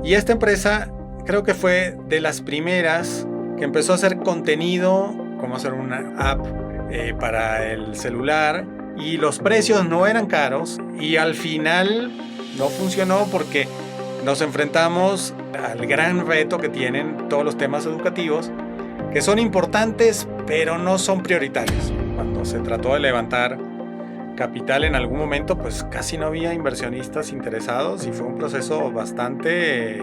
Y esta empresa creo que fue de las primeras que empezó a hacer contenido, como hacer una app para el celular, y los precios no eran caros, y al final no funcionó porque nos enfrentamos al gran reto que tienen todos los temas educativos, que son importantes, pero no son prioritarios. Cuando se trató de levantar capital en algún momento, pues casi no había inversionistas interesados y fue un proceso bastante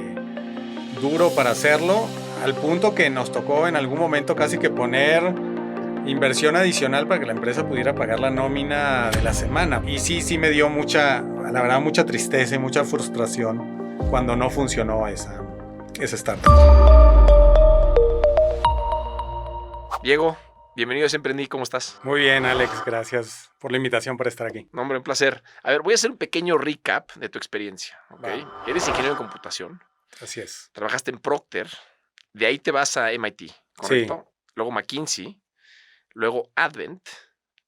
duro para hacerlo, al punto que nos tocó en algún momento casi que poner inversión adicional para que la empresa pudiera pagar la nómina de la semana. Y sí me dio la verdad, mucha tristeza y mucha frustración cuando no funcionó esa startup. Diego, bienvenido a Siempre Emprendí, ¿cómo estás? Muy bien, Alex, gracias por la invitación para estar aquí. No, hombre, un placer. A ver, voy a hacer un pequeño recap de tu experiencia, ¿ok? Va. Eres ingeniero en computación, Así es. trabajaste en Procter, de ahí te vas a MIT, ¿correcto? Sí. Luego McKinsey, luego Advent,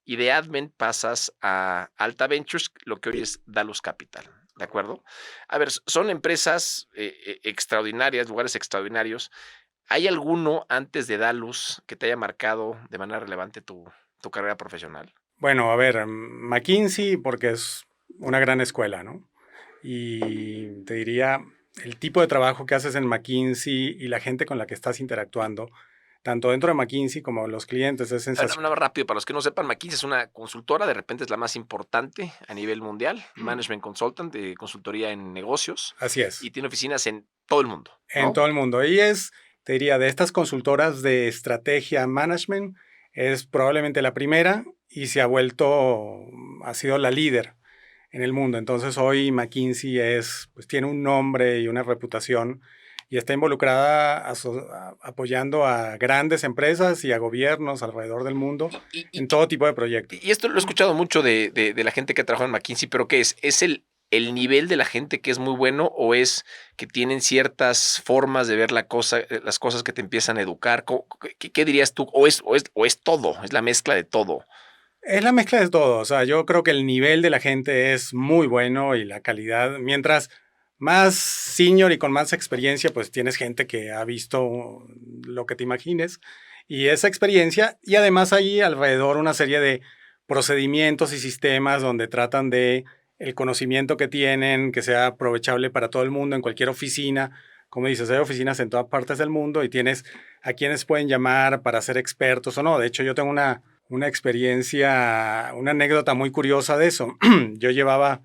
y de Advent pasas a Alta Ventures, lo que hoy es Dalus Capital, ¿de acuerdo? A ver, son empresas extraordinarias, lugares extraordinarios. ¿Hay alguno antes de Dalus que te haya marcado de manera relevante tu carrera profesional? Bueno, a ver, McKinsey porque es una gran escuela, ¿no? Y te diría, el tipo de trabajo que haces en McKinsey y la gente con la que estás interactuando, tanto dentro de McKinsey como los clientes, es sensacional. Nada rápido, para los que no sepan, McKinsey es una consultora, de repente es la más importante a nivel mundial, Management Consultant, de consultoría en negocios. Así es. Y tiene oficinas en todo el mundo, ¿no? En todo el mundo. Y te diría, de estas consultoras de estrategia management, es probablemente la primera y ha sido la líder en el mundo. Entonces hoy McKinsey pues tiene un nombre y una reputación y está involucrada apoyando a grandes empresas y a gobiernos alrededor del mundo en todo tipo de proyectos. Y esto lo he escuchado mucho de la gente que trabaja en McKinsey, pero ¿qué es? ¿Es el nivel de la gente que es muy bueno o es que tienen ciertas formas de ver las cosas que te empiezan a educar? ¿Qué dirías tú? ¿O es todo? ¿Es la mezcla de todo? Es la mezcla de todo. O sea, yo creo que el nivel de la gente es muy bueno y la calidad, mientras más senior y con más experiencia, pues tienes gente que ha visto lo que te imagines y esa experiencia, y además hay alrededor una serie de procedimientos y sistemas donde tratan de el conocimiento que tienen, que sea aprovechable para todo el mundo en cualquier oficina. Como dices, hay oficinas en todas partes del mundo y tienes a quienes pueden llamar para ser expertos o no. De hecho, yo tengo una experiencia, una anécdota muy curiosa de eso. Yo llevaba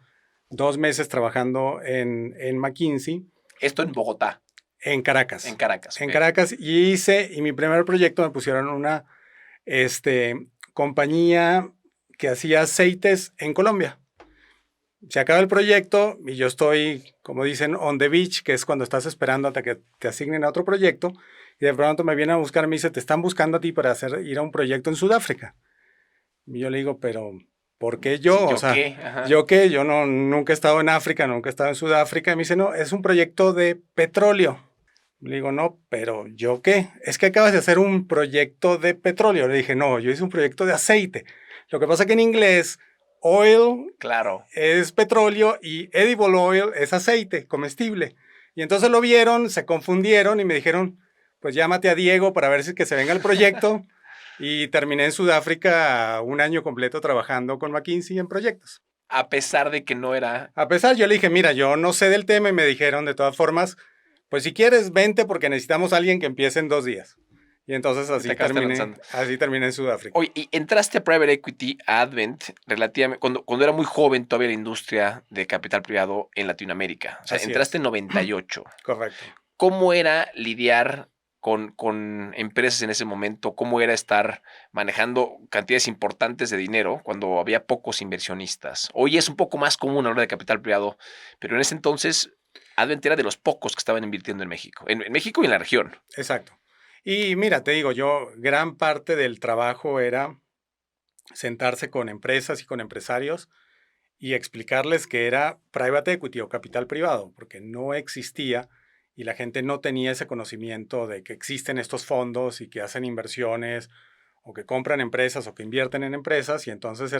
2 meses trabajando en McKinsey. Esto en Bogotá. En Caracas. En Caracas. En Caracas. Y mi primer proyecto me pusieron una compañía que hacía aceites en Colombia. Se acaba el proyecto y yo estoy, como dicen, on the beach, que es cuando estás esperando hasta que te asignen a otro proyecto. Y de pronto me vienen a buscar y me dice, te están buscando a ti para ir a un proyecto en Sudáfrica. Y yo le digo, pero ¿por qué yo? Sí, o sea, ¿yo qué? Yo nunca he estado en África, nunca he estado en Sudáfrica. Y me dice, no, es un proyecto de petróleo. Le digo, no, pero ¿yo qué? Es que acabas de hacer un proyecto de petróleo. Le dije, no, yo hice un proyecto de aceite. Lo que pasa que en inglés, oil claro, es petróleo y edible oil es aceite comestible. Y entonces lo vieron, se confundieron y me dijeron, pues llámate a Diego para ver si que se venga el proyecto. Y terminé en Sudáfrica 1 año completo trabajando con McKinsey en proyectos. A pesar de que no era... A pesar, yo le dije, mira, yo no sé del tema y me dijeron de todas formas, pues si quieres, vente porque necesitamos a alguien que empiece en 2 días. Y entonces así terminé en Sudáfrica. Oye, y entraste a Private Equity, a Advent, relativamente, cuando era muy joven todavía la industria de capital privado en Latinoamérica. O sea, así entraste en 98. Correcto. ¿Cómo era lidiar con empresas en ese momento? ¿Cómo era estar manejando cantidades importantes de dinero cuando había pocos inversionistas? Hoy es un poco más común hablar de capital privado, pero en ese entonces Advent era de los pocos que estaban invirtiendo en México. En México y en la región. Exacto. Y mira, te digo, gran parte del trabajo era sentarse con empresas y con empresarios y explicarles que era private equity o capital privado, porque no existía y la gente no tenía ese conocimiento de que existen estos fondos y que hacen inversiones o que compran empresas o que invierten en empresas, y entonces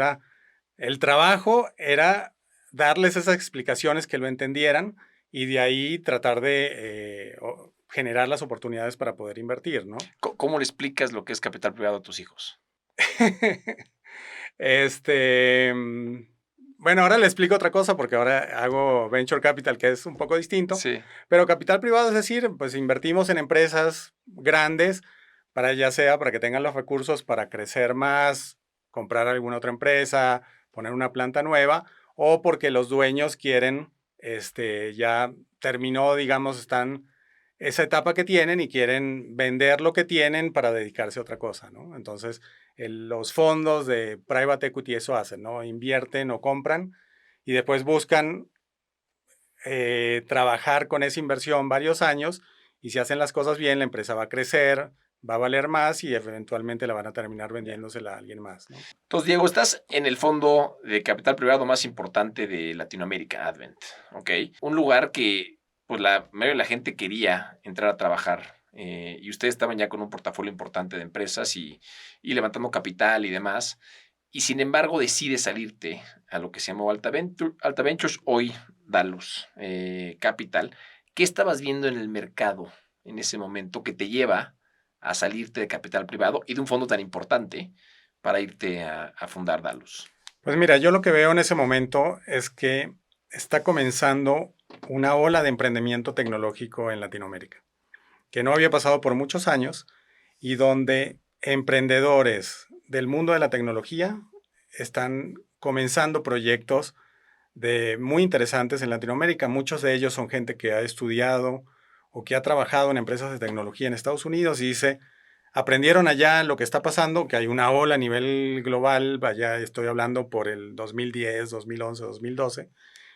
el trabajo era darles esas explicaciones que lo entendieran y de ahí tratar de generar las oportunidades para poder invertir, ¿no? ¿Cómo le explicas lo que es capital privado a tus hijos? Este, bueno, ahora le explico otra cosa porque ahora hago venture capital, que es un poco distinto, Sí. pero capital privado es decir, pues invertimos en empresas grandes para ya sea para que tengan los recursos para crecer más, comprar alguna otra empresa, poner una planta nueva, o porque los dueños quieren, ya terminó, digamos, están esa etapa que tienen y quieren vender lo que tienen para dedicarse a otra cosa, ¿no? Entonces, los fondos de private equity eso hacen, ¿no? Invierten o compran y después buscan trabajar con esa inversión varios años y si hacen las cosas bien, la empresa va a crecer, va a valer más y eventualmente la van a terminar vendiéndosela a alguien más, ¿no? Entonces, Diego, estás en el fondo de capital privado más importante de Latinoamérica, Advent, ¿ok? Un lugar que pues la mayoría de la gente quería entrar a trabajar y ustedes estaban ya con un portafolio importante de empresas y levantando capital y demás. Y sin embargo decides salirte a lo que se llamó Alta Ventures, hoy Dalus Capital. ¿Qué estabas viendo en el mercado en ese momento que te lleva a salirte de capital privado y de un fondo tan importante para irte a fundar Dalus? Pues mira, yo lo que veo en ese momento es que está comenzando una ola de emprendimiento tecnológico en Latinoamérica, que no había pasado por muchos años y donde emprendedores del mundo de la tecnología están comenzando proyectos muy interesantes en Latinoamérica. Muchos de ellos son gente que ha estudiado o que ha trabajado en empresas de tecnología en Estados Unidos y dice, aprendieron allá lo que está pasando, que hay una ola a nivel global, vaya, estoy hablando por el 2010, 2011, 2012,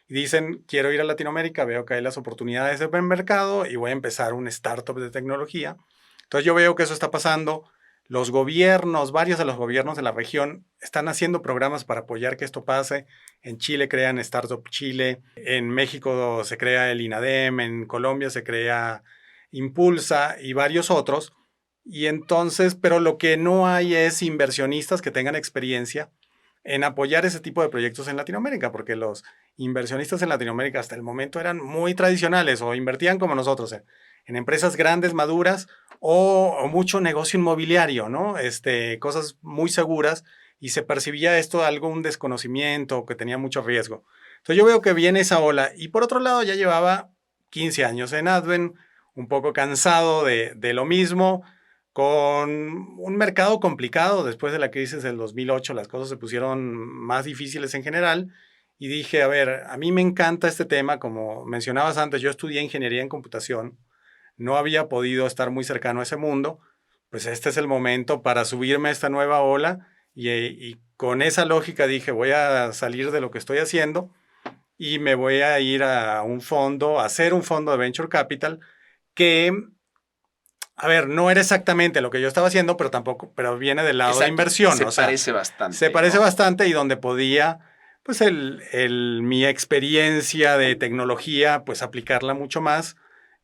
y dicen, quiero ir a Latinoamérica, veo que hay las oportunidades de buen mercado y voy a empezar un startup de tecnología. Entonces yo veo que eso está pasando. Los gobiernos, varios de los gobiernos de la región están haciendo programas para apoyar que esto pase. En Chile crean Startup Chile, en México se crea el INADEM, en Colombia se crea Impulsa y varios otros. Y entonces, pero lo que no hay es inversionistas que tengan experiencia en apoyar ese tipo de proyectos en Latinoamérica, porque los inversionistas en Latinoamérica hasta el momento eran muy tradicionales o invertían como nosotros en empresas grandes, maduras o mucho negocio inmobiliario, ¿no? Cosas muy seguras y se percibía esto algún desconocimiento que tenía mucho riesgo. Entonces yo veo que viene esa ola y por otro lado ya llevaba 15 años en Advent, un poco cansado de lo mismo, con un mercado complicado. Después de la crisis del 2008 las cosas se pusieron más difíciles en general y dije, a ver, a mí me encanta este tema, como mencionabas antes, yo estudié ingeniería en computación, no había podido estar muy cercano a ese mundo, pues este es el momento para subirme a esta nueva ola y con esa lógica dije, voy a salir de lo que estoy haciendo y me voy a ir a un fondo, a hacer un fondo de Venture Capital que, a ver, no era exactamente lo que yo estaba haciendo, pero tampoco, pero viene del lado de Exacto, inversión. se O sea, parece bastante, se parece ¿no? bastante y donde podía, pues mi experiencia de tecnología, pues aplicarla mucho más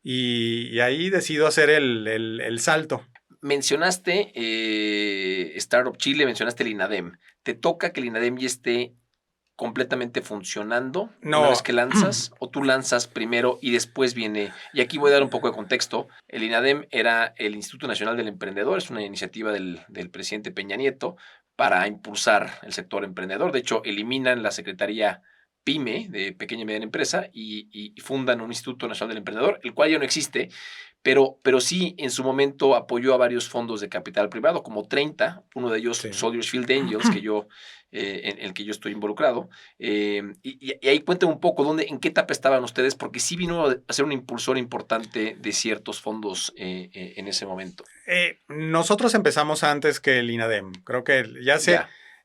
y ahí decido hacer el salto. Mencionaste Startup Chile, mencionaste el INADEM. ¿Te toca que el INADEM ya esté completamente funcionando una vez No, que lanzas o tú lanzas primero y después viene? Y aquí voy a dar un poco de contexto. El INADEM era el Instituto Nacional del Emprendedor, es una iniciativa del presidente Peña Nieto para impulsar el sector emprendedor. De hecho, eliminan la Secretaría PYME, de Pequeña y Mediana Empresa, y fundan un Instituto Nacional del Emprendedor, el cual ya no existe, pero sí en su momento apoyó a varios fondos de capital privado, como 30, uno de ellos sí. Soldiers Field Angels, en el que yo estoy involucrado. Y ahí cuéntame un poco en qué etapa estaban ustedes, porque sí vino a ser un impulsor importante de ciertos fondos en ese momento. Nosotros empezamos antes que el INADEM. Creo que Ya,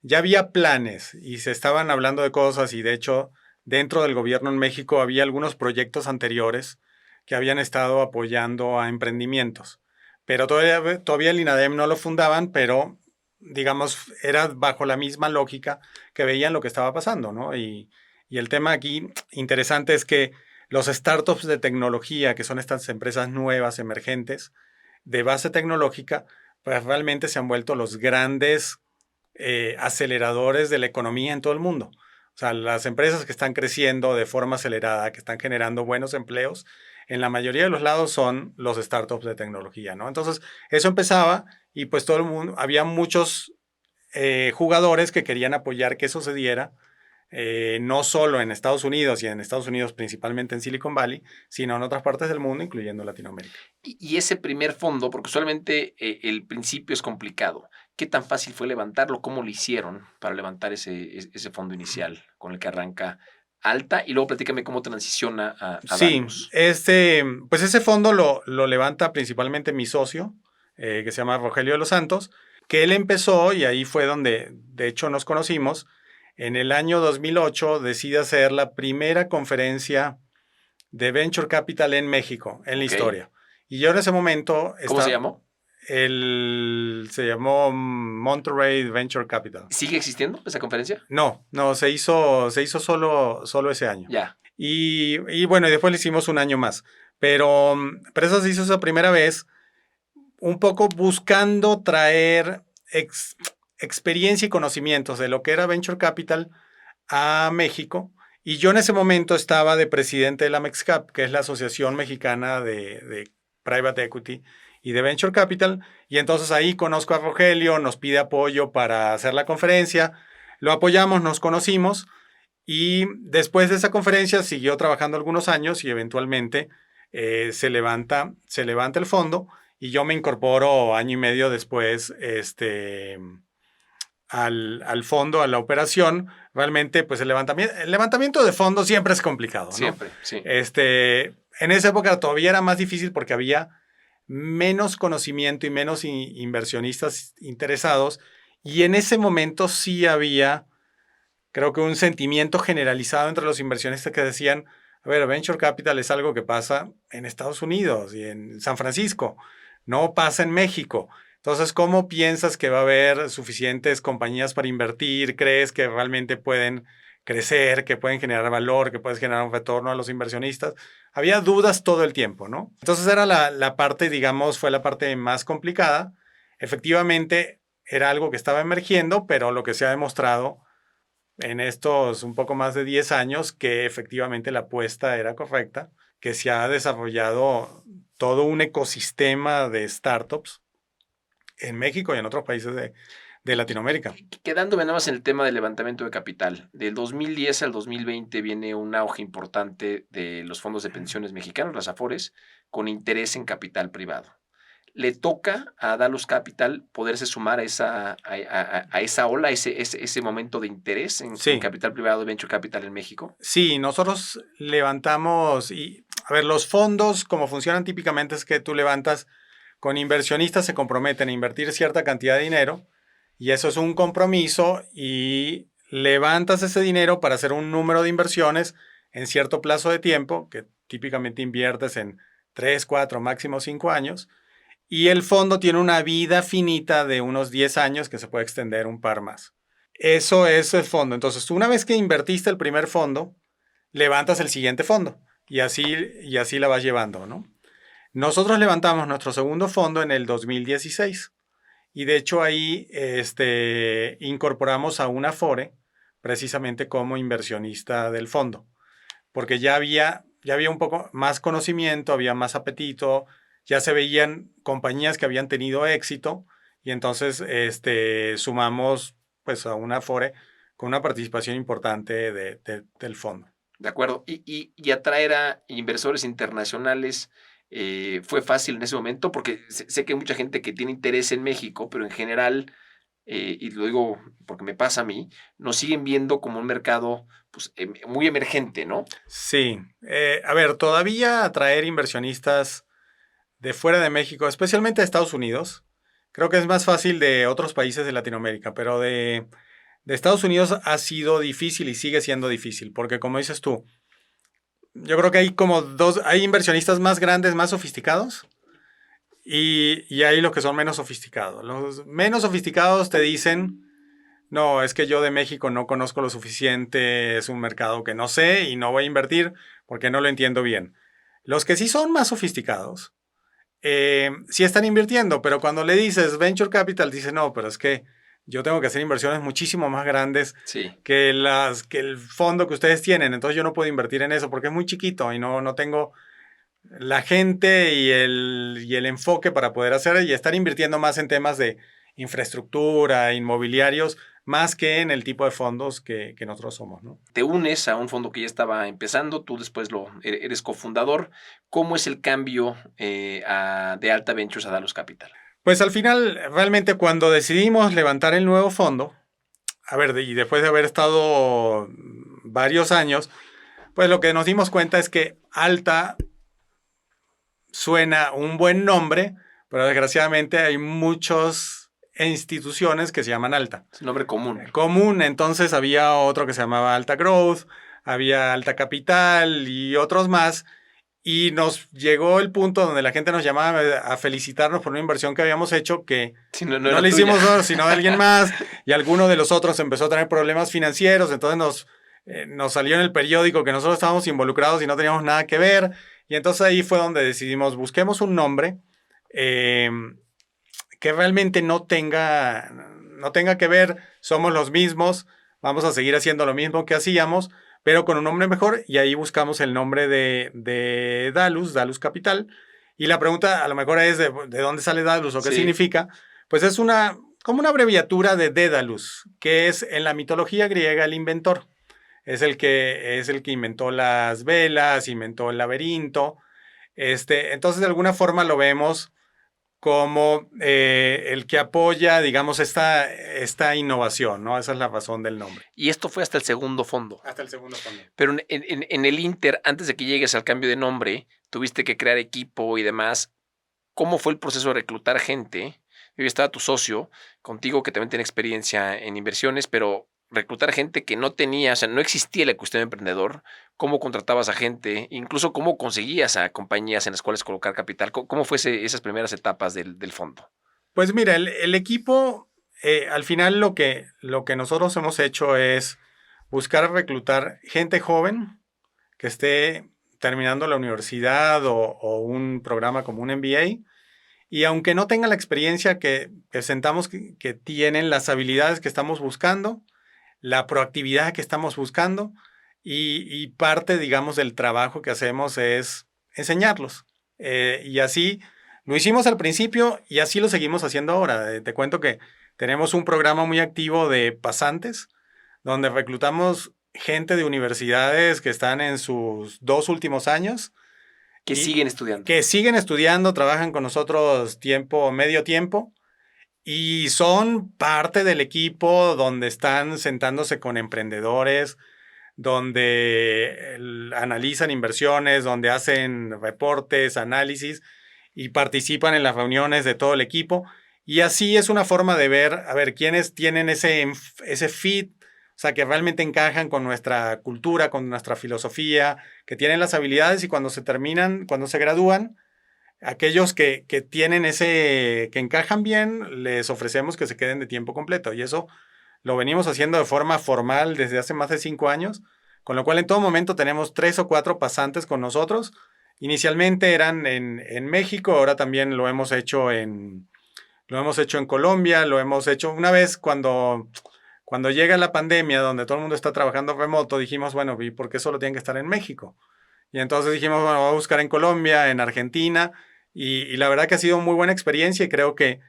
ya había planes y se estaban hablando de cosas y de hecho dentro del gobierno en México había algunos proyectos anteriores que habían estado apoyando a emprendimientos. Pero todavía el INADEM no lo fundaban, pero digamos era bajo la misma lógica que veían lo que estaba pasando, ¿no? Y el tema aquí interesante es que los startups de tecnología, que son estas empresas nuevas, emergentes, de base tecnológica, pues realmente se han vuelto los grandes aceleradores de la economía en todo el mundo. O O sea, las empresas que están creciendo de forma acelerada, que están generando buenos empleos, en la mayoría de los lados son los startups de tecnología, ¿no? Entonces, eso empezaba y pues todo el mundo, había muchos jugadores que querían apoyar que eso se diera, no solo en Estados Unidos y en Estados Unidos principalmente en Silicon Valley, sino en otras partes del mundo, incluyendo Latinoamérica. Y ese primer fondo, porque usualmente el principio es complicado, ¿qué tan fácil fue levantarlo? ¿Cómo lo hicieron para levantar ese fondo inicial con el que arranca Alta? Y luego platícame cómo transiciona a Sí, Dalus. pues ese fondo lo levanta principalmente mi socio, que se llama Rogelio de los Santos, que él empezó y ahí fue donde de hecho nos conocimos. En el año 2008 decide hacer la primera conferencia de Venture Capital en México, en la Ok. historia. Y yo en ese momento... ¿Cómo se llamó? Se llamó Monterrey Venture Capital. ¿Sigue existiendo esa conferencia? No, se hizo solo ese año. Ya. Y bueno, y después le hicimos un año más. Pero eso se hizo esa primera vez, un poco buscando traer experiencia y conocimientos de lo que era Venture Capital a México. Y yo en ese momento estaba de presidente de la MEXCAP, que es la Asociación Mexicana de Private Equity y de Venture Capital. Y entonces ahí conozco a Rogelio, nos pide apoyo para hacer la conferencia. Lo apoyamos, nos conocimos. Y después de esa conferencia siguió trabajando algunos años y eventualmente se levanta el fondo y yo me incorporo año y medio después al fondo, a la operación. Realmente, pues el levantamiento de fondos siempre es complicado, ¿no? Siempre, sí. En esa época todavía era más difícil porque había menos conocimiento y menos inversionistas interesados. Y en ese momento sí había, creo que un sentimiento generalizado entre los inversionistas que decían, a ver, Venture Capital es algo que pasa en Estados Unidos y en San Francisco, no pasa en México. Entonces, ¿cómo piensas que va a haber suficientes compañías para invertir? ¿Crees que realmente pueden crecer, que pueden generar valor, que puedes generar un retorno a los inversionistas? Había dudas todo el tiempo, ¿no? Entonces era la parte, digamos, fue la parte más complicada. Efectivamente, era algo que estaba emergiendo, pero lo que se ha demostrado en estos un poco más de 10 años que efectivamente la apuesta era correcta, que se ha desarrollado todo un ecosistema de startups en México y en otros países de Latinoamérica. Quedándome nada más en el tema del levantamiento de capital, del 2010 al 2020 viene un auge importante de los fondos de pensiones mexicanos, las AFORES, con interés en capital privado. Le toca a Dalus Capital poderse sumar a esa ola, ese momento de interés en capital privado, venture capital en México. Sí, nosotros levantamos a ver, los fondos, como funcionan típicamente es que tú levantas con inversionistas, se comprometen a invertir cierta cantidad de dinero y eso es un compromiso y levantas ese dinero para hacer un número de inversiones en cierto plazo de tiempo, que típicamente inviertes en 3, 4, máximo 5 años. Y el fondo tiene una vida finita de unos 10 años que se puede extender un par más. Eso es el fondo. Entonces, una vez que invertiste el primer fondo, levantas el siguiente fondo y así la vas llevando, ¿no? Nosotros levantamos nuestro segundo fondo en el 2016 y de hecho ahí incorporamos a una Afore precisamente como inversionista del fondo, porque ya había un poco más conocimiento, había más apetito, ya se veían compañías que habían tenido éxito y entonces sumamos pues a una Afore con una participación importante del fondo. De acuerdo. Y atraer a inversores internacionales fue fácil en ese momento, porque sé que hay mucha gente que tiene interés en México, pero en general, y lo digo porque me pasa a mí, nos siguen viendo como un mercado pues, muy emergente, ¿no? Sí. A ver, todavía atraer inversionistas de fuera de México, especialmente de Estados Unidos, creo que es más fácil de otros países de Latinoamérica, pero de Estados Unidos ha sido difícil y sigue siendo difícil, porque como dices tú, yo creo que hay inversionistas más grandes, más sofisticados, y hay los que son menos sofisticados. Los menos sofisticados te dicen, no, es que yo de México no conozco lo suficiente, es un mercado que no sé y no voy a invertir porque no lo entiendo bien. Los que sí son más sofisticados, sí están invirtiendo, pero cuando le dices Venture Capital, dice, no, pero es que yo tengo que hacer inversiones muchísimo más grandes Sí. que el fondo que ustedes tienen. Entonces yo no puedo invertir en eso porque es muy chiquito y no tengo la gente y el enfoque para poder hacer y estar invirtiendo más en temas de infraestructura, inmobiliarios, más que en el tipo de fondos que nosotros somos, ¿no? Te unes a un fondo que ya estaba empezando, tú después eres cofundador. ¿Cómo es el cambio de Alta Ventures a Dalus Capital? Pues al final, realmente cuando decidimos levantar el nuevo fondo, a ver, y después de haber estado varios años, pues lo que nos dimos cuenta es que Alta suena un buen nombre, pero desgraciadamente hay muchas instituciones que se llaman Alta. Es un nombre común. Común, entonces había otro que se llamaba Alta Growth, había Alta Capital y otros más. Y nos llegó el punto donde la gente nos llamaba a felicitarnos por una inversión que habíamos hecho que Sí, no no le hicimos nosotros, sino de alguien más. Y alguno de los otros empezó a tener problemas financieros. Entonces nos salió en el periódico que nosotros estábamos involucrados y no teníamos nada que ver. Y entonces ahí fue donde decidimos, busquemos un nombre que realmente no tenga que ver, somos los mismos, vamos a seguir haciendo lo mismo que hacíamos, pero con un nombre mejor, y ahí buscamos el nombre de Dalus Capital. Y la pregunta a lo mejor es de dónde sale Dalus o qué significa. Pues es como una abreviatura de Dédalus, que es en la mitología griega el inventor. Es el que inventó las velas, inventó el laberinto. Entonces, de alguna forma lo vemos como el que apoya, digamos, esta innovación, ¿no? Esa es la razón del nombre. Y esto fue hasta el segundo fondo. Hasta el segundo fondo. Pero en el Inter, antes de que llegues al cambio de nombre, tuviste que crear equipo y demás. ¿Cómo fue el proceso de reclutar gente? Yo estaba tu socio, contigo que también tiene experiencia en inversiones, pero reclutar gente que no tenía, o sea, no existía el ecosistema emprendedor. ¿Cómo contratabas a gente? Incluso cómo conseguías a compañías en las cuales colocar capital. ¿Cómo fue esas primeras etapas del fondo? Pues mira, el equipo, al final lo que nosotros hemos hecho es buscar reclutar gente joven que esté terminando la universidad o un programa como un MBA. Y aunque no tenga la experiencia que sentamos que tienen, las habilidades que estamos buscando, la proactividad que estamos buscando y parte, digamos, del trabajo que hacemos es enseñarlos. Y así lo hicimos al principio y así lo seguimos haciendo ahora. Te cuento que tenemos un programa muy activo de pasantes donde reclutamos gente de universidades que están en sus 2 últimos años. Que siguen estudiando. Que siguen estudiando, trabajan con nosotros medio tiempo. Y son parte del equipo donde están sentándose con emprendedores, donde analizan inversiones, donde hacen reportes, análisis y participan en las reuniones de todo el equipo. Y así es una forma de ver, a ver, quiénes tienen ese fit, o sea, que realmente encajan con nuestra cultura, con nuestra filosofía, que tienen las habilidades y cuando se gradúan, aquellos que tienen que encajan bien, les ofrecemos que se queden de tiempo completo. Y eso lo venimos haciendo de forma formal desde hace más de 5 años, con lo cual en todo momento tenemos 3 o 4 pasantes con nosotros. Inicialmente eran en México, ahora también lo hemos hecho en Colombia, lo hemos hecho una vez cuando llega la pandemia, donde todo el mundo está trabajando remoto, dijimos, bueno, ¿y por qué solo tienen que estar en México? Y entonces dijimos, bueno, vamos a buscar en Colombia, en Argentina, y la verdad que ha sido muy buena experiencia y creo que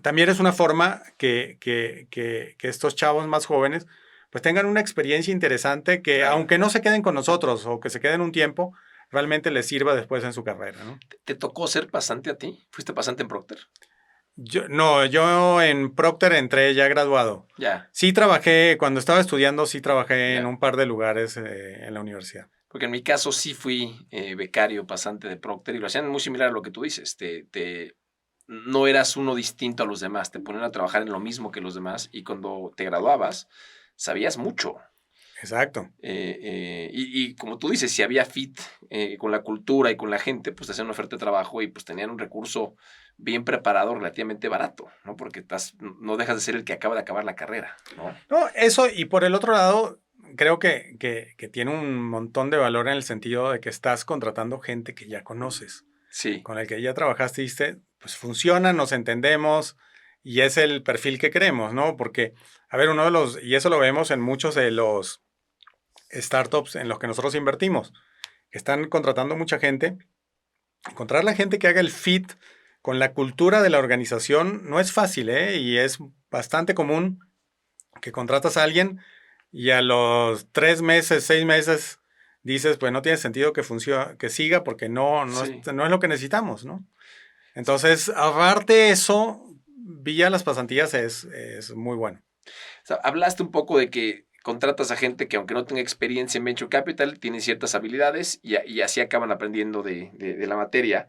también es una forma que estos chavos más jóvenes pues tengan una experiencia interesante que claro, aunque no se queden con nosotros o que se queden un tiempo, realmente les sirva después en su carrera, ¿no? ¿Te tocó ser pasante a ti? ¿Fuiste pasante en Procter? Yo en Procter entré ya graduado. Ya. Sí trabajé, cuando estaba estudiando, sí trabajé en un par de lugares en la universidad. Porque en mi caso sí fui becario pasante de Procter y lo hacían muy similar a lo que tú dices. No eras uno distinto a los demás, te ponían a trabajar en lo mismo que los demás y cuando te graduabas sabías mucho. Exacto. Y como tú dices, si había fit con la cultura y con la gente, pues te hacían una oferta de trabajo y pues tenían un recurso bien preparado, relativamente barato, ¿no? Porque no dejas de ser el que acaba de acabar la carrera, ¿no? No, eso, y por el otro lado, creo que tiene un montón de valor en el sentido de que estás contratando gente que ya conoces. Sí. Con el que ya trabajaste, pues funciona, nos entendemos y es el perfil que queremos, ¿no? Porque, a ver, y eso lo vemos en muchos de los startups en los que nosotros invertimos, que están contratando mucha gente. Encontrar la gente que haga el fit con la cultura de la organización no es fácil, ¿eh? Y es bastante común que contratas a alguien y a los 3 meses, 6 meses dices, pues no tiene sentido que funcione, que siga porque Sí. no es lo que necesitamos, ¿no? Entonces, ahorrarte eso vía las pasantías es muy bueno. O sea, hablaste un poco de que contratas a gente que aunque no tenga experiencia en Venture Capital, tiene ciertas habilidades y así acaban aprendiendo de la materia.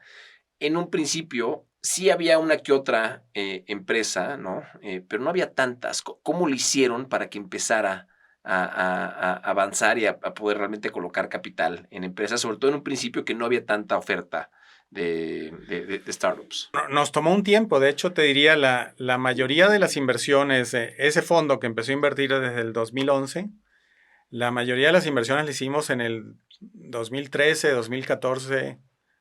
En un principio sí había una que otra empresa, ¿no? Pero no había tantas. ¿Cómo lo hicieron para que empezara a avanzar y a poder realmente colocar capital en empresas, sobre todo en un principio que no había tanta oferta de startups? Nos tomó un tiempo, de hecho te diría la mayoría de las inversiones, ese fondo que empezó a invertir desde el 2011, la mayoría de las inversiones las hicimos en el 2013, 2014,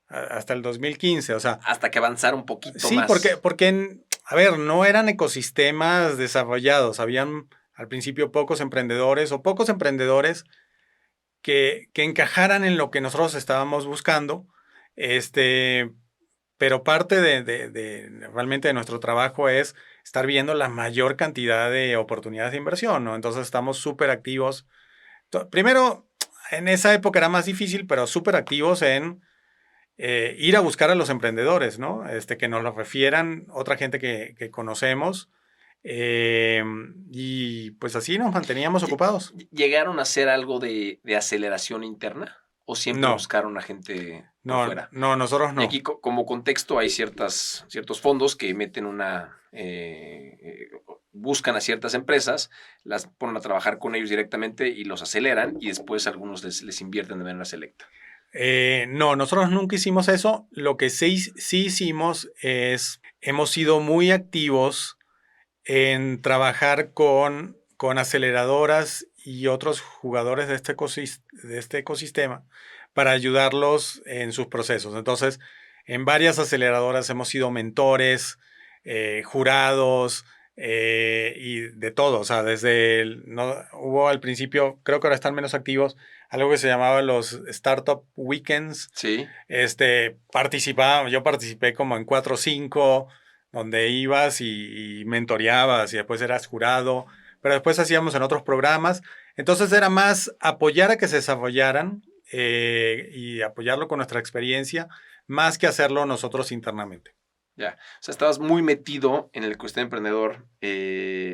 hasta el 2015, o sea, Hasta que avanzara un poquito sí, porque, más. a ver, no eran ecosistemas desarrollados, habían al principio pocos emprendedores o pocos emprendedores que encajaran en lo que nosotros estábamos buscando, este, pero parte realmente de nuestro trabajo es estar viendo la mayor cantidad de oportunidades de inversión, ¿no? Entonces estamos súper activos. Primero, en esa época era más difícil, pero súper activos en ir a buscar a los emprendedores, ¿no? Que nos los refieran otra gente que conocemos. Y pues así nos manteníamos ocupados. ¿Llegaron a hacer algo de aceleración interna o siempre No, buscaron a gente por no, fuera? no, nosotros Y no. aquí como contexto hay ciertos fondos que meten buscan a ciertas empresas, las ponen a trabajar con ellos directamente y los aceleran y después algunos les invierten de manera selecta. No, nosotros nunca hicimos eso. Lo que sí hicimos es, hemos sido muy activos en trabajar con aceleradoras y otros jugadores de este ecosistema para ayudarlos en sus procesos. Entonces, en varias aceleradoras hemos sido mentores, jurados y de todo. O sea, no, hubo al principio, creo que ahora están menos activos, algo que se llamaba los Startup Weekends. Sí. Yo participé como en 4 o 5 donde ibas y mentoreabas y después eras jurado, pero después hacíamos en otros programas. Entonces era más apoyar a que se desarrollaran y apoyarlo con nuestra experiencia, más que hacerlo nosotros internamente. Ya, o sea, estabas muy metido en el ecosistema emprendedor,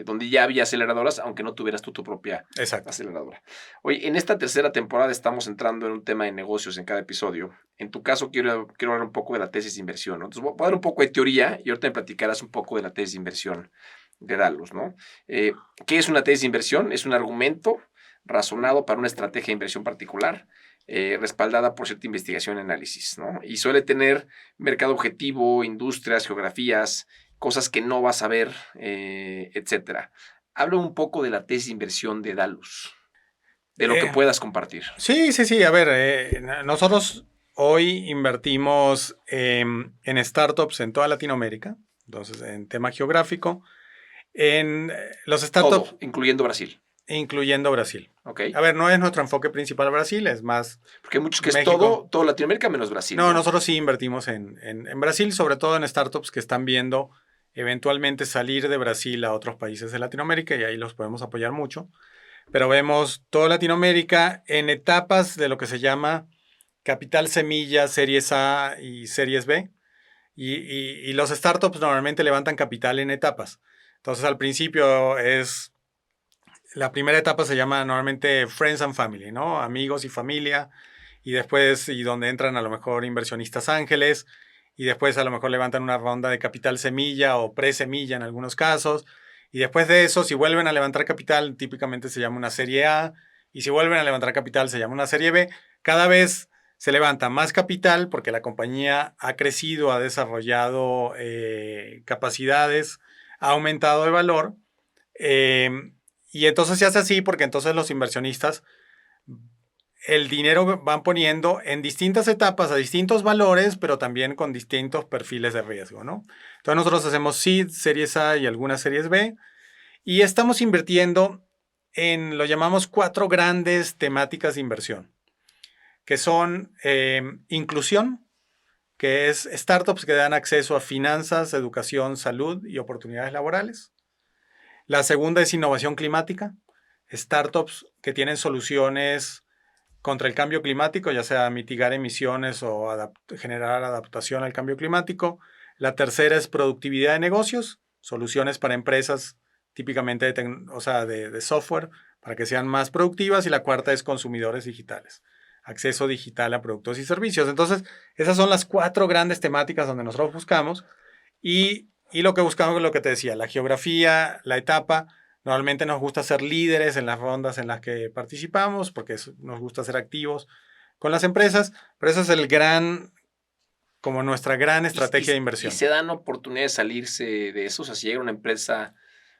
donde ya había aceleradoras, aunque no tuvieras tú tu propia Exacto. aceleradora. Oye, en esta tercera temporada estamos entrando en un tema de negocios en cada episodio. En tu caso, quiero hablar un poco de la tesis de inversión, ¿no? Entonces, voy a dar un poco de teoría y ahorita me platicarás un poco de la tesis de inversión de Dalus, ¿no? ¿Qué es una tesis de inversión? Es un argumento razonado para una estrategia de inversión particular, respaldada por cierta investigación y análisis, ¿no? Y suele tener mercado objetivo, industrias, geografías, cosas que no vas a ver, etcétera. Habla un poco de la tesis de inversión de Dalus, de lo que puedas compartir. Sí. A ver, nosotros hoy invertimos en startups en toda Latinoamérica, entonces en tema geográfico, en los startups, Todo, incluyendo Brasil. incluyendo Brasil. ¿Ok? A ver, no es nuestro enfoque principal Brasil, es más Porque hay muchos que es México. todo Latinoamérica menos Brasil, No, ¿no? nosotros sí invertimos en Brasil, sobre todo en startups que están viendo eventualmente salir de Brasil a otros países de Latinoamérica y ahí los podemos apoyar mucho. Pero vemos toda Latinoamérica en etapas de lo que se llama capital semilla, series A y series B. Y los startups normalmente levantan capital en etapas. Entonces al principio la primera etapa se llama normalmente Friends and Family, ¿no? Amigos y familia. Y después, y donde entran a lo mejor inversionistas ángeles. Y después a lo mejor levantan una ronda de capital semilla o pre-semilla en algunos casos. Y después de eso, si vuelven a levantar capital, típicamente se llama una serie A. Y si vuelven a levantar capital, se llama una serie B. Cada vez se levanta más capital porque la compañía ha crecido, ha desarrollado capacidades, ha aumentado de valor. Y entonces se hace así porque entonces los inversionistas el dinero van poniendo en distintas etapas a distintos valores, pero también con distintos perfiles de riesgo, ¿no? Entonces nosotros hacemos seed, series A y algunas series B, y estamos invirtiendo en, lo llamamos 4 grandes temáticas de inversión, que son inclusión, que es startups que dan acceso a finanzas, educación, salud y oportunidades laborales. La segunda es innovación climática, startups que tienen soluciones contra el cambio climático, ya sea mitigar emisiones o generar adaptación al cambio climático. La tercera es productividad de negocios, soluciones para empresas típicamente de software para que sean más productivas. Y la cuarta es consumidores digitales, acceso digital a productos y servicios. Entonces, esas son las 4 grandes temáticas donde nosotros buscamos. Y lo que buscamos es lo que te decía, la geografía, la etapa. Normalmente nos gusta ser líderes en las rondas en las que participamos porque nos gusta ser activos con las empresas, pero ese es como nuestra gran estrategia de inversión. ¿Y se dan oportunidades de salirse de eso? O sea, si llega una empresa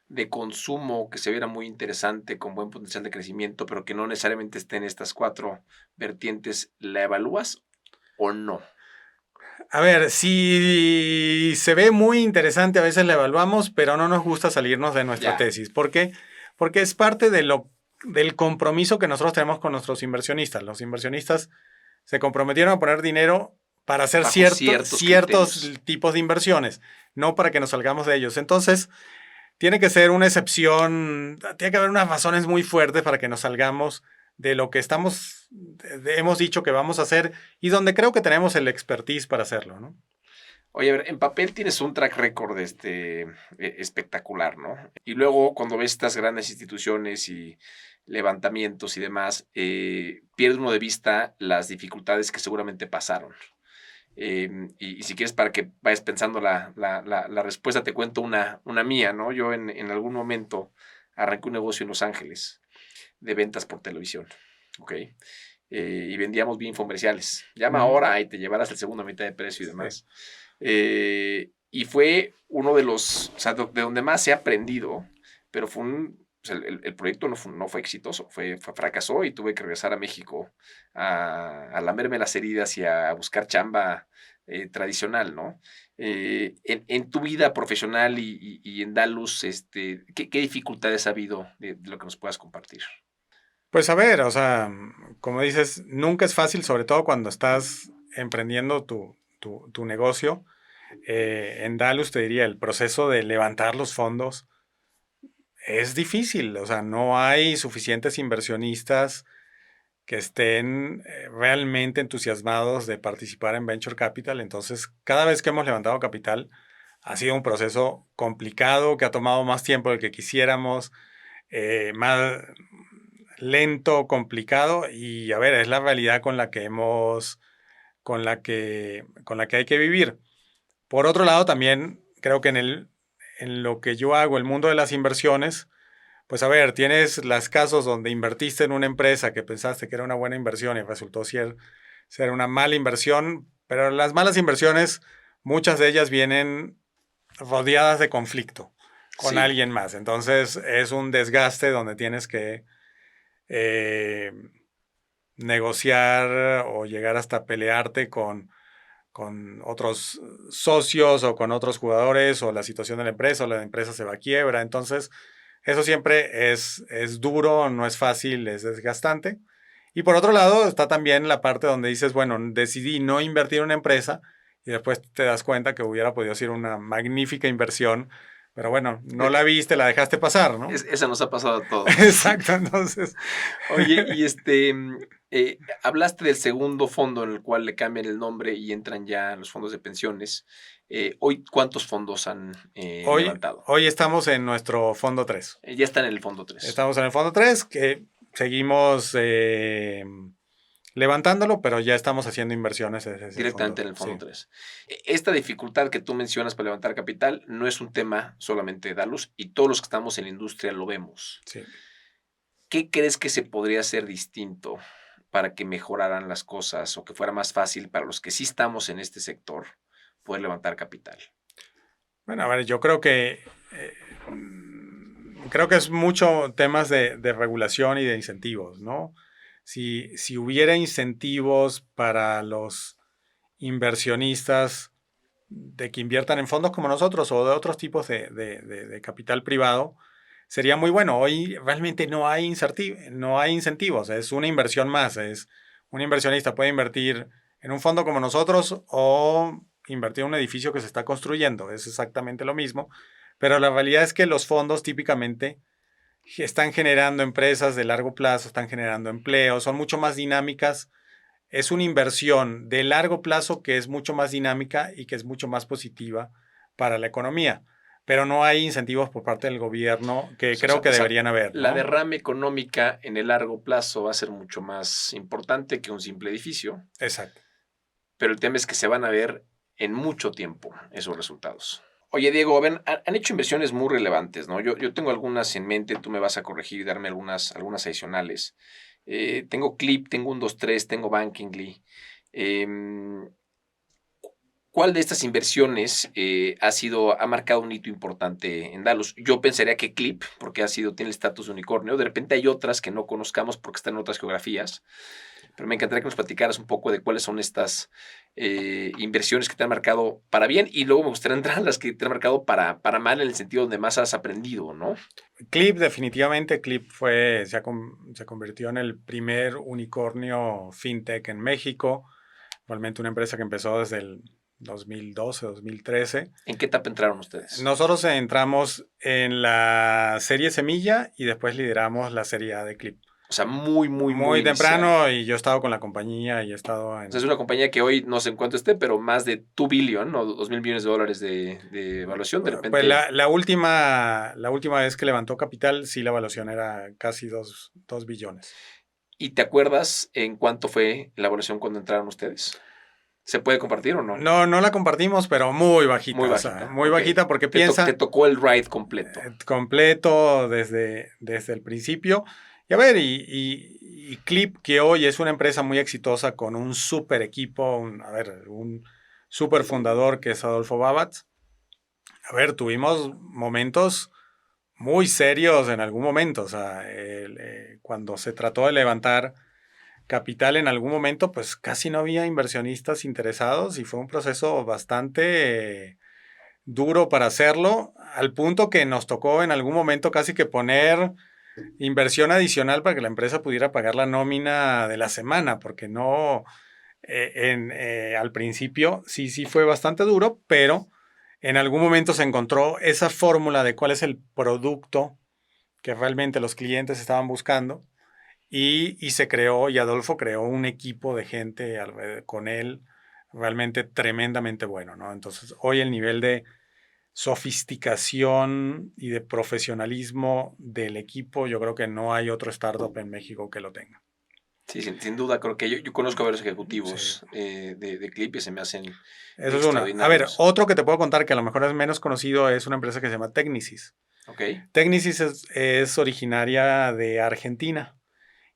de consumo que se viera muy interesante, con buen potencial de crecimiento, pero que no necesariamente esté en estas 4 vertientes, ¿la evalúas o no? A ver, si se ve muy interesante, a veces la evaluamos, pero no nos gusta salirnos de nuestra tesis. ¿Por qué? Porque es parte del compromiso que nosotros tenemos con nuestros inversionistas. Los inversionistas se comprometieron a poner dinero para hacer ciertos tipos de inversiones, no para que nos salgamos de ellos. Entonces, tiene que ser una excepción, tiene que haber unas razones muy fuertes para que nos salgamos de lo que hemos dicho que vamos a hacer y donde creo que tenemos el expertise para hacerlo, ¿no? Oye, a ver, en papel tienes un track record espectacular, ¿no? Y luego cuando ves estas grandes instituciones y levantamientos y demás, pierde uno de vista las dificultades que seguramente pasaron. Y si quieres, para que vayas pensando la respuesta, te cuento una mía, ¿no? Yo en algún momento arranqué un negocio en Los Ángeles de ventas por televisión, ¿ok? Y vendíamos bien infomerciales. Llama ahora y te llevarás el segundo a mitad de precio y demás. Sí. Y fue uno de los, o sea, de donde más he aprendido, pero fue o sea, el proyecto no fue exitoso, fracasó y tuve que regresar a México a lamerme las heridas y a buscar chamba tradicional, ¿no? En tu vida profesional y en Dalus, ¿qué dificultades ha habido de lo que nos puedas compartir? Pues a ver, o sea, como dices, nunca es fácil, sobre todo cuando estás emprendiendo tu negocio. En Dalus te diría, el proceso de levantar los fondos es difícil, o sea, no hay suficientes inversionistas que estén realmente entusiasmados de participar en Venture Capital. Entonces, cada vez que hemos levantado capital, ha sido un proceso complicado, que ha tomado más tiempo del que quisiéramos, más lento, complicado, y a ver, es la realidad con la que hay que vivir. Por otro lado, también creo que en lo que yo hago, el mundo de las inversiones, pues a ver, tienes los casos donde invertiste en una empresa que pensaste que era una buena inversión y resultó ser una mala inversión, pero las malas inversiones, muchas de ellas vienen rodeadas de conflicto con alguien más. Entonces es un desgaste donde tienes que negociar o llegar hasta pelearte con otros socios o con otros jugadores, o la situación de la empresa, o la empresa se va a quiebra. Entonces, eso siempre es duro, no es fácil, es desgastante. Y por otro lado, está también la parte donde dices, bueno, decidí no invertir en una empresa y después te das cuenta que hubiera podido ser una magnífica inversión, pero bueno, no la viste, la dejaste pasar, ¿no? Esa nos ha pasado a todos. Exacto, entonces. Oye, y hablaste del segundo fondo en el cual le cambian el nombre y entran ya los fondos de pensiones. Hoy, ¿cuántos fondos han levantado? Hoy estamos en nuestro fondo 3. Ya están en el fondo 3. Estamos en el fondo 3, que seguimos levantándolo, pero ya estamos haciendo inversiones directamente en el fondo 3. Esta dificultad que tú mencionas para levantar capital no es un tema solamente de Dalus, y todos los que estamos en la industria lo vemos. Sí. ¿Qué crees que se podría hacer distinto para que mejoraran las cosas o que fuera más fácil para los que sí estamos en este sector poder levantar capital? Bueno, a ver, yo creo que es mucho temas de regulación y de incentivos, ¿no? si hubiera incentivos para los inversionistas de que inviertan en fondos como nosotros o de otros tipos de capital privado, sería muy bueno. Hoy realmente no hay incentivos, es una inversión más. Un inversionista puede invertir en un fondo como nosotros o invertir en un edificio que se está construyendo. Es exactamente lo mismo. Pero la realidad es que los fondos típicamente están generando empresas de largo plazo, están generando empleo, son mucho más dinámicas. Es una inversión de largo plazo que es mucho más dinámica y que es mucho más positiva para la economía. Pero no hay incentivos por parte del gobierno que creo que deberían haber, ¿no? La derrama económica en el largo plazo va a ser mucho más importante que un simple edificio. Exacto. Pero el tema es que se van a ver en mucho tiempo esos resultados. Oye, Diego, han hecho inversiones muy relevantes, ¿no? Yo tengo algunas en mente, tú me vas a corregir y darme algunas adicionales. Tengo Clip, tengo 123, tengo Bankingly. ¿Cuál de estas inversiones ha marcado un hito importante en Dallas? Yo pensaría que Clip, porque tiene el estatus de unicornio. De repente hay otras que no conozcamos porque están en otras geografías. Pero me encantaría que nos platicaras un poco de cuáles son estas inversiones que te han marcado para bien, y luego me gustaría entrar en las que te han marcado para mal, en el sentido donde más has aprendido, ¿no? Clip, definitivamente, Clip se convirtió en el primer unicornio fintech en México. Realmente una empresa que empezó desde el 2012, 2013. ¿En qué etapa entraron ustedes? Nosotros entramos en la serie Semilla y después lideramos la serie A de Clip. O sea, muy temprano, y yo he estado con la compañía y he estado en... O sea, es una compañía que hoy no sé en cuánto esté, pero más de $2 billion o $2,000 millones de evaluación. De repente... Pues la última vez que levantó capital, sí, la evaluación era casi 2 billones. ¿Y te acuerdas en cuánto fue la evaluación cuando entraron ustedes? ¿Se puede compartir o no? No la compartimos, pero muy bajita. Muy bajita. O sea, muy bajita porque te tocó el ride completo. Completo desde el principio. Y a ver, y Clip, que hoy es una empresa muy exitosa con un súper equipo, un súper fundador que es Adolfo Babatz. A ver, tuvimos momentos muy serios en algún momento. O sea, cuando se trató de levantar capital en algún momento, pues casi no había inversionistas interesados y fue un proceso bastante duro para hacerlo, al punto que nos tocó en algún momento casi que poner inversión adicional para que la empresa pudiera pagar la nómina de la semana, porque no, al principio sí fue bastante duro, pero en algún momento se encontró esa fórmula de cuál es el producto que realmente los clientes estaban buscando. Y se creó, y Adolfo creó un equipo de gente con él realmente tremendamente bueno, ¿no? Entonces, hoy el nivel de sofisticación y de profesionalismo del equipo, yo creo que no hay otro startup en México que lo tenga. Sí, sin duda, creo que yo conozco a varios ejecutivos de Clip y se me hacen eso es una. A ver, otro que te puedo contar que a lo mejor es menos conocido es una empresa que se llama Technisys. Okay. Technisys es originaria de Argentina.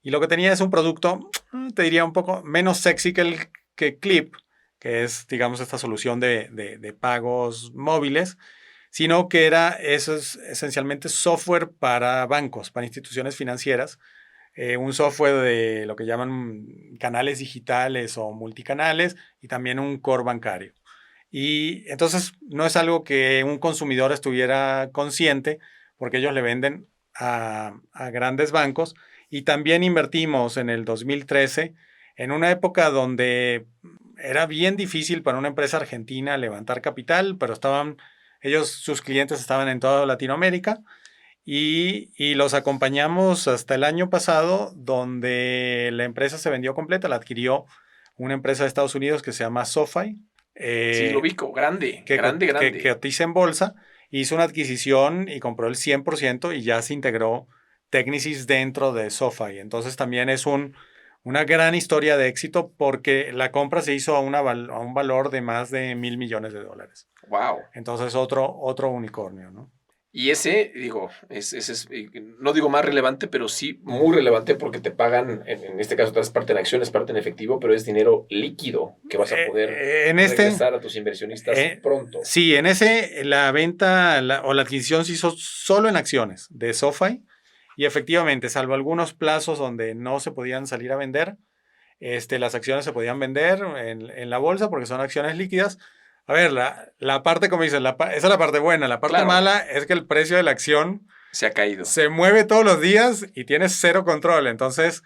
Y lo que tenía es un producto, te diría, un poco menos sexy que Clip, que es, digamos, esta solución de pagos móviles, sino que eso es esencialmente software para bancos, para instituciones financieras, un software de lo que llaman canales digitales o multicanales y también un core bancario. Y entonces no es algo que un consumidor estuviera consciente, porque ellos le venden a grandes bancos. Y también invertimos en el 2013 en una época donde era bien difícil para una empresa argentina levantar capital, pero sus clientes estaban en toda Latinoamérica y los acompañamos hasta el año pasado, donde la empresa se vendió completa, la adquirió una empresa de Estados Unidos que se llama SoFi. Sí, lo ubico, grande. Que cotiza en bolsa, hizo una adquisición y compró el 100% y ya se integró Technisys dentro de SoFi. Entonces también es una gran historia de éxito porque la compra se hizo a un valor de más de $1,000 millones. Wow. Entonces otro unicornio, ¿no? Y ese, digo, es no digo más relevante, pero sí muy relevante porque te pagan, en este caso, es parte en acciones, parte en efectivo, pero es dinero líquido que vas a poder regresar a tus inversionistas pronto. Sí, en ese la venta o la adquisición se hizo solo en acciones de SoFi Y efectivamente, salvo algunos plazos donde no se podían salir a vender, las acciones se podían vender en la bolsa porque son acciones líquidas. A ver, la parte, como dices, esa es la parte buena. La parte Claro. mala es que el precio de la acción Se ha caído. se mueve todos los días y tienes cero control. Entonces,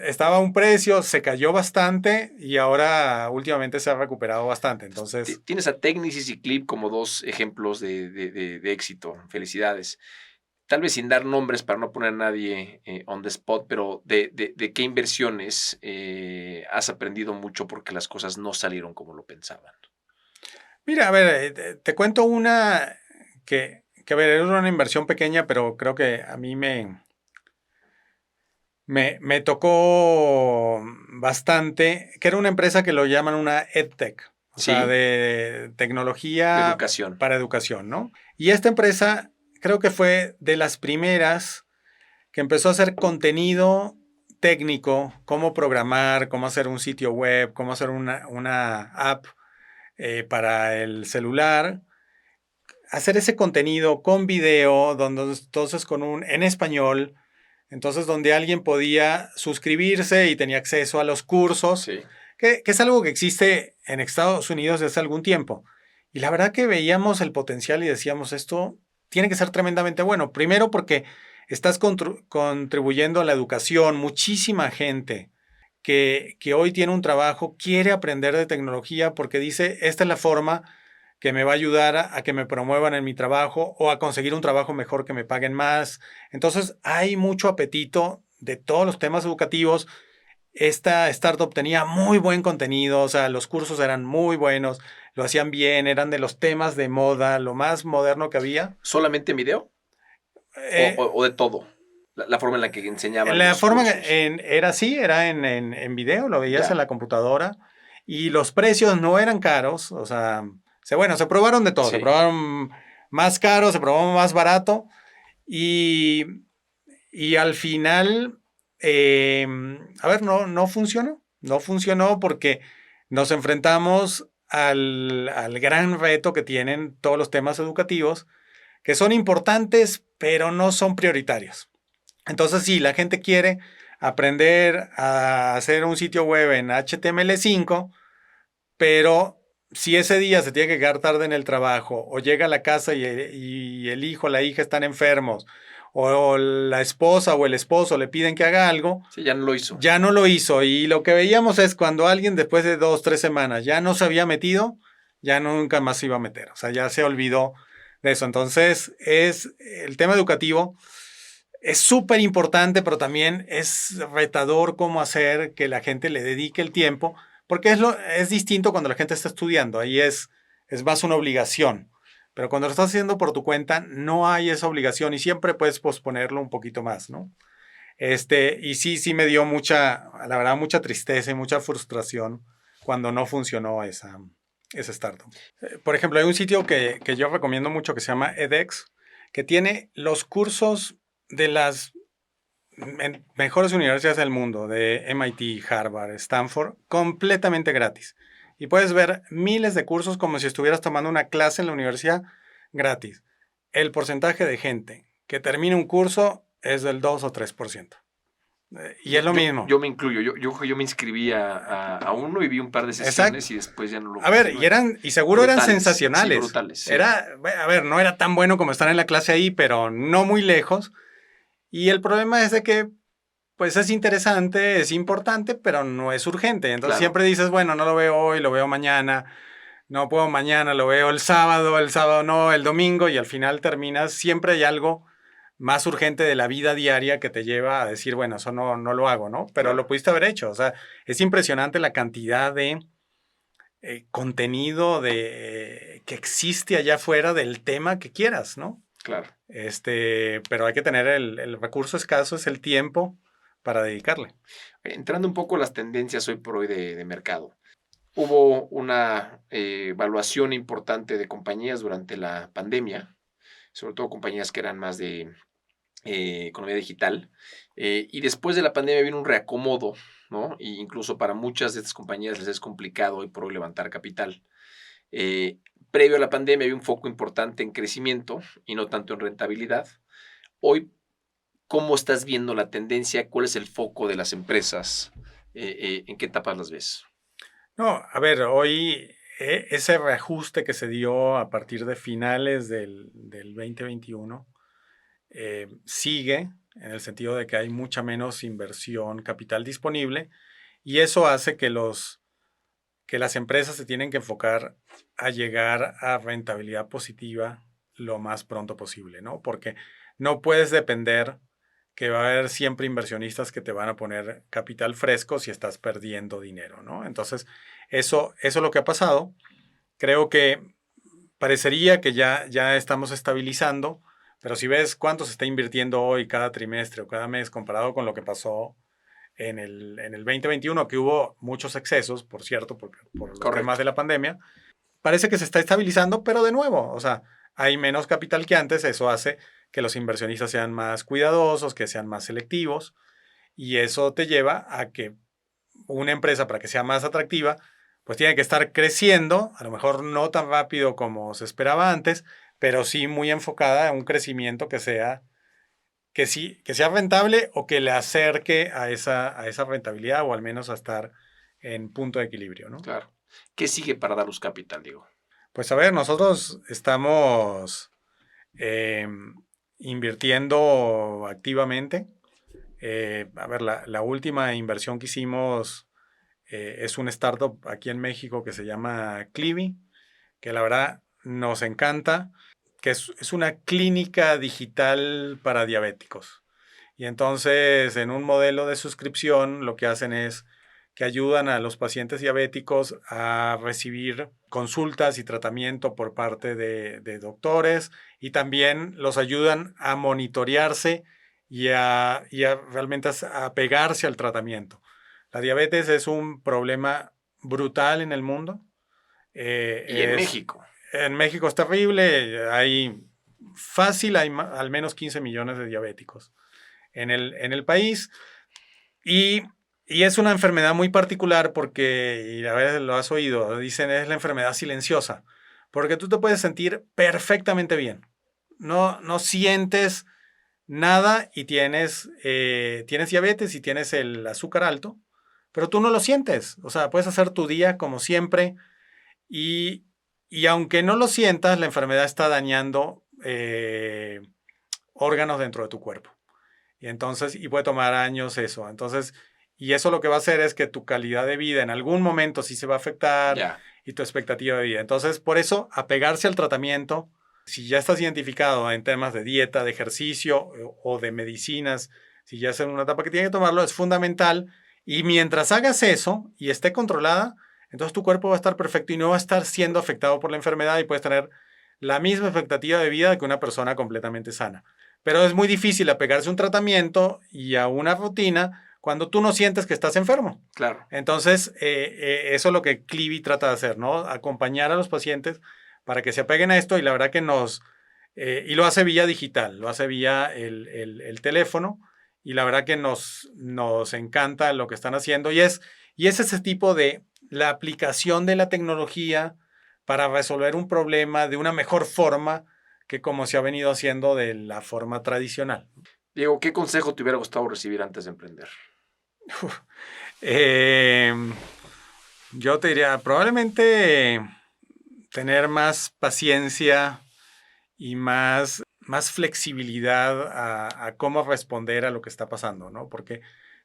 estaba a un precio, se cayó bastante y ahora últimamente se ha recuperado bastante. Entonces, Tienes a Technisys y Clip como dos ejemplos de éxito. Felicidades. Tal vez sin dar nombres para no poner a nadie on the spot, pero de qué inversiones has aprendido mucho porque las cosas no salieron como lo pensaban. mira, a ver, te cuento una que, a ver, es una inversión pequeña, pero creo que a mí me tocó bastante, que era una empresa que lo llaman una EdTech, o sea, Sí, de de tecnología educación. para educación, ¿no? Y esta empresa creo que fue de las primeras que empezó a hacer contenido técnico, cómo programar, cómo hacer un sitio web, cómo hacer una app para el celular, hacer ese contenido con video, donde entonces en español, entonces donde alguien podía suscribirse y tenía acceso a los cursos, Sí. que es algo que existe en Estados Unidos desde hace algún tiempo. Y la verdad que veíamos el potencial y decíamos, esto tiene que ser tremendamente bueno. Primero porque estás contribuyendo a la educación. Muchísima gente que hoy tiene un trabajo quiere aprender de tecnología porque dice, esta es la forma que me va a ayudar a que me promuevan en mi trabajo o a conseguir un trabajo mejor que me paguen más. Entonces hay mucho apetito de todos los temas educativos. Esta startup tenía muy buen contenido, o sea, los cursos eran muy buenos, lo hacían bien, eran de los temas de moda, lo más moderno que había. ¿Solamente en video? Eh, ¿O de todo? La forma en la que enseñaban la los forma cursos. era así, era en video, lo veías en Ya. la computadora y los precios no eran caros, o sea, bueno, se probaron de todo, se Sí. probaron más caro, se probó más barato y, y al final, a ver, no funcionó, no funcionó porque nos enfrentamos al gran reto que tienen todos los temas educativos, que son importantes, pero no son prioritarios. Entonces, sí, la gente quiere aprender a hacer un sitio web en HTML5, pero si ese día se tiene que quedar tarde en el trabajo, o llega a la casa y el hijo o la hija están enfermos, o la esposa o el esposo le piden que haga algo, Sí, ya no lo hizo. ya no lo hizo. Y lo que veíamos es cuando alguien después de 2, 3 semanas ya no se había metido, ya nunca más se iba a meter. O sea, ya se olvidó de eso. Entonces, el tema educativo es súper importante, pero también es retador cómo hacer que la gente le dedique el tiempo, porque es distinto cuando la gente está estudiando, ahí es más una obligación. Pero cuando lo estás haciendo por tu cuenta, no hay esa obligación y siempre puedes posponerlo un poquito más, ¿no? Y sí me dio la verdad, mucha tristeza y mucha frustración cuando no funcionó esa startup. Por ejemplo, hay un sitio que yo recomiendo mucho que se llama edX, que tiene los cursos de las mejores universidades del mundo, de MIT, Harvard, Stanford, completamente gratis. Y puedes ver miles de cursos como si estuvieras tomando una clase en la universidad gratis. El porcentaje de gente que termina un curso es del 2 o 3%. Y es lo mismo. Yo me incluyo. Yo me inscribí a uno y vi un par de sesiones Exacto. y después ya no lo A ver, continué. y seguro eran Brutales. Sí, sensacionales. brutales. Sí. A ver, no era tan bueno como estar en la clase ahí, pero no muy lejos. Y el problema es de que pues es interesante, es importante, pero no es urgente. Entonces Claro. siempre dices, bueno, no lo veo hoy, lo veo mañana, no puedo mañana, lo veo el sábado no, el domingo, y al final terminas, siempre hay algo más urgente de la vida diaria que te lleva a decir, bueno, eso no lo hago, ¿no? Pero Claro. lo pudiste haber hecho. O sea, es impresionante la cantidad de contenido que existe allá afuera del tema que quieras, ¿no? Claro. Pero hay que tener el recurso escaso, es el tiempo para dedicarle. Entrando un poco a las tendencias hoy por hoy de mercado. Hubo una evaluación importante de compañías durante la pandemia, sobre todo compañías que eran más de economía digital. Y después de la pandemia vino un reacomodo, ¿no? E incluso para muchas de estas compañías les es complicado hoy por hoy levantar capital. Previo a la pandemia había un foco importante en crecimiento y no tanto en rentabilidad. Hoy, ¿Cómo estás viendo la tendencia? ¿Cuál es el foco de las empresas? ¿En qué etapas las ves? No, a ver, hoy ese reajuste que se dio a partir de finales del 2021 sigue en el sentido de que hay mucha menos inversión capital disponible y eso hace que las empresas se tienen que enfocar a llegar a rentabilidad positiva lo más pronto posible, ¿no? Porque no puedes depender que va a haber siempre inversionistas que te van a poner capital fresco si estás perdiendo dinero, ¿no? Entonces, eso es lo que ha pasado. Creo que parecería que ya estamos estabilizando, pero si ves cuánto se está invirtiendo hoy cada trimestre o cada mes comparado con lo que pasó en el 2021, que hubo muchos excesos, por cierto, por los temas de la pandemia, parece que se está estabilizando, pero de nuevo, o sea, hay menos capital que antes, eso hace que los inversionistas sean más cuidadosos, que sean más selectivos, y eso te lleva a que una empresa, para que sea más atractiva, pues tiene que estar creciendo, a lo mejor no tan rápido como se esperaba antes, pero sí muy enfocada a un crecimiento que sea rentable o que le acerque a esa rentabilidad o al menos a estar en punto de equilibrio, ¿no? Claro. ¿Qué sigue para Dalus Capital, Diego? Pues a ver, nosotros estamos invirtiendo activamente. A ver, la última inversión que hicimos es un startup aquí en México que se llama Clivi, que la verdad nos encanta, que es una clínica digital para diabéticos. Y entonces, en un modelo de suscripción, lo que hacen es que ayudan a los pacientes diabéticos a recibir consultas y tratamiento por parte de doctores y también los ayudan a monitorearse y a realmente a pegarse al tratamiento. La diabetes es un problema brutal en el mundo. Y en México. En México es terrible. Hay al menos 15 millones de diabéticos en el país. Y es una enfermedad muy particular porque, y a veces lo has oído, dicen es la enfermedad silenciosa, porque tú te puedes sentir perfectamente bien. No sientes nada y tienes diabetes y tienes el azúcar alto, pero tú no lo sientes. O sea, puedes hacer tu día como siempre y, y aunque no lo sientas, la enfermedad está dañando órganos dentro de tu cuerpo. Y puede tomar años eso. Entonces, y eso lo que va a hacer es que tu calidad de vida en algún momento sí se va a afectar y tu expectativa de vida. Entonces, por eso, apegarse al tratamiento, si ya estás identificado en temas de dieta, de ejercicio o de medicinas, si ya es en una etapa que tienes que tomarlo, es fundamental. Y mientras hagas eso y esté controlada, entonces tu cuerpo va a estar perfecto y no va a estar siendo afectado por la enfermedad y puedes tener la misma expectativa de vida que una persona completamente sana. Pero es muy difícil apegarse a un tratamiento y a una rutina cuando tú no sientes que estás enfermo. Claro. Entonces, eso es lo que Clivi trata de hacer, ¿no? Acompañar a los pacientes para que se apeguen a esto y la verdad que y lo hace vía digital, lo hace vía el teléfono y la verdad que nos encanta lo que están haciendo y es ese tipo de la aplicación de la tecnología para resolver un problema de una mejor forma que como se ha venido haciendo de la forma tradicional. Diego, ¿qué consejo te hubiera gustado recibir antes de emprender? Yo te diría, probablemente tener más paciencia y más flexibilidad a cómo responder a lo que está pasando, ¿no? Porque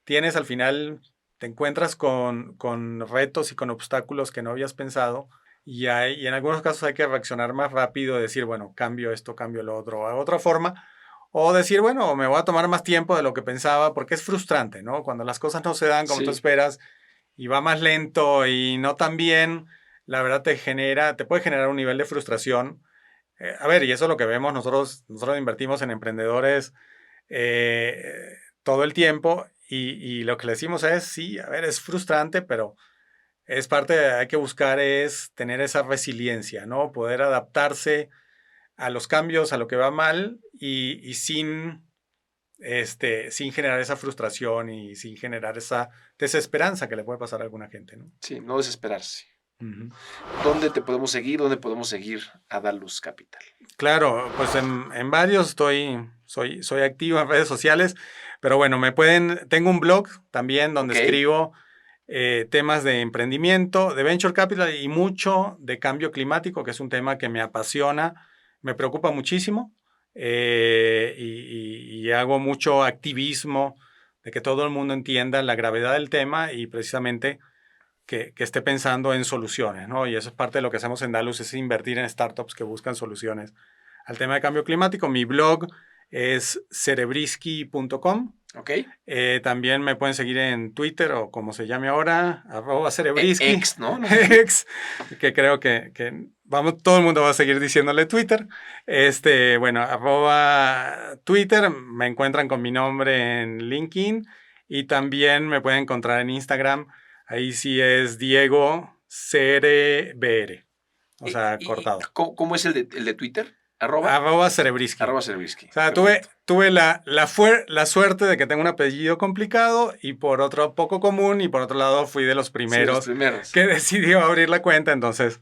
al final, te encuentras con retos y con obstáculos que no habías pensado y en algunos casos hay que reaccionar más rápido, decir, bueno, cambio esto, cambio lo otro, a otra forma, o decir, bueno, me voy a tomar más tiempo de lo que pensaba, porque es frustrante, ¿no? Cuando las cosas no se dan como tú esperas y va más lento y no tan bien, la verdad te puede generar un nivel de frustración. A ver, y eso es lo que vemos, nosotros invertimos en emprendedores todo el tiempo y lo que le decimos es, sí, a ver, es frustrante, pero es hay que buscar es tener esa resiliencia, ¿no? Poder adaptarse a los cambios, a lo que va mal y sin generar esa frustración y sin generar esa desesperanza que le puede pasar a alguna gente, ¿no? Sí, no desesperarse. Uh-huh. ¿Dónde te podemos seguir? ¿Dónde podemos seguir a Dalus Capital? Claro, pues en varios estoy soy activo en redes sociales, pero bueno, tengo un blog también donde escribo temas de emprendimiento, de venture capital y mucho de cambio climático, que es un tema que me apasiona, me preocupa muchísimo y hago mucho activismo de que todo el mundo entienda la gravedad del tema y precisamente que esté pensando en soluciones, ¿no? Y eso es parte de lo que hacemos en Dalus, es invertir en startups que buscan soluciones al tema de cambio climático. Mi blog es cerebrisky.com. También me pueden seguir en Twitter o como se llame ahora, @cerebrisky. Ex, ¿no? Ex, que creo que todo el mundo va a seguir diciéndole Twitter. Bueno, @Twitter, me encuentran con mi nombre en LinkedIn y también me pueden encontrar en Instagram. Ahí sí es Diego CRBR. O sea, cortado. ¿Cómo es el de Twitter? @Cerebrisky. @Cerebrisky. O sea, tuve la suerte de que tengo un apellido complicado y por otro poco común, y por otro lado fui de los primeros, que decidió abrir la cuenta, entonces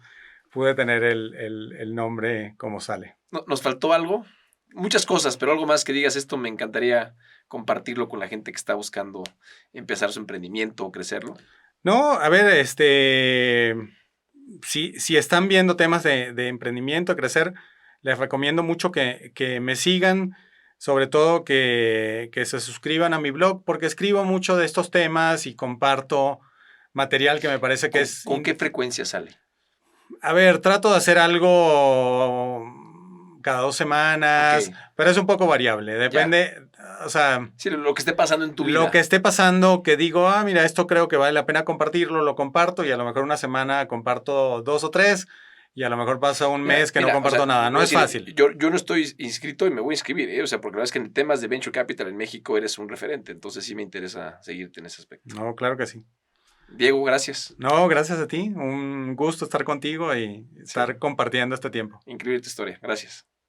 pude tener el nombre como sale. ¿Nos faltó algo? Muchas cosas, pero algo más que digas, esto me encantaría compartirlo con la gente que está buscando empezar su emprendimiento o crecerlo. No, a ver, si están viendo temas de emprendimiento, crecer, les recomiendo mucho que me sigan, sobre todo que se suscriban a mi blog, porque escribo mucho de estos temas y comparto material que me parece que es... ¿Con qué frecuencia sale? A ver, trato de hacer algo cada 2 semanas, pero es un poco variable, depende, o sea... Sí, lo que esté pasando en tu vida. Lo que esté pasando, que digo, mira, esto creo que vale la pena compartirlo, lo comparto y a lo mejor una semana comparto 2 o 3 y a lo mejor pasa un mes que no comparto nada. No es fácil. Yo no estoy inscrito y me voy a inscribir, O sea, porque la verdad es que en temas de Venture Capital en México eres un referente, entonces sí me interesa seguirte en ese aspecto. No, claro que sí. Diego, gracias. No, gracias a ti. Un gusto estar contigo y estar compartiendo este tiempo. Increíble tu historia. Gracias.